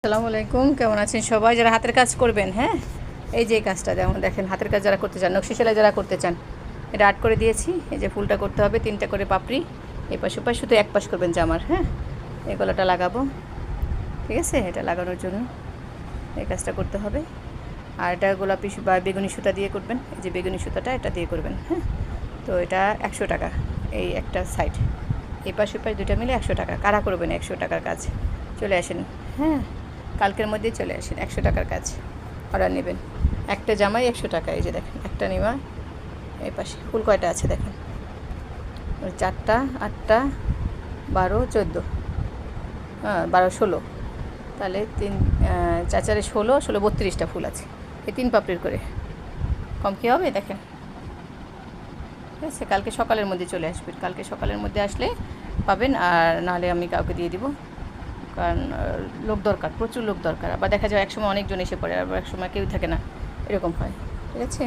আসসালামু আলাইকুম, কেমন আছেন সবাই? যারা হাতের কাজ করবেন, হ্যাঁ, এই যে কাজটা যেমন দেখেন, হাতের কাজ যারা করতে চান, নকশি সেলাই যারা করতে চান, এটা আর্ট করে দিয়েছি। এই যে ফুলটা করতে হবে 3টা করে পাপড়ি, এই পাশ ওপাশ, শুধু এক পাশ করবেন জামার। হ্যাঁ, এই গলাটা লাগাবো, ঠিক আছে? এটা লাগানোর জন্য এই কাজটা করতে হবে। আর এটা গোলাপি বা বেগুনি সুতা দিয়ে করবেন, এই যে বেগুনি সুতাটা এটা দিয়ে করবেন। হ্যাঁ, তো এটা 100 টাকা, এই একটা সাইড, এই পাশ ওপাশ দুইটা মিলে 100 টাকা। কারা করবেন 100 টাকার কাজ? চলে আসেন, হ্যাঁ, কালকের মধ্যেই চলে আসেন। 100 টাকার কাজ অর্ডার নেবেন। একটা জামাই 100 টাকা। এই যে দেখেন, একটা নেওয়া। এই পাশে ফুল কয়টা আছে দেখেন, 4টা, 8টা, 12, 14, হ্যাঁ 12, 16, তাহলে 3, 4, 4, 16, 16, 32টা ফুল আছে। এই 3 পাপড়ির করে, কম কী হবে দেখেন। ঠিক আছে, কালকে সকালের মধ্যে চলে আসবেন। কালকে সকালের মধ্যে আসলে পাবেন, আর নাহলে আমি কাউকে দিয়ে দিব, কারণ লোক দরকার, প্রচুর লোক দরকার। আবার দেখা যায় একসময় অনেকজন এসে পড়ে, আবার একসময় কেউ থাকে না, এরকম হয়। ঠিক আছে।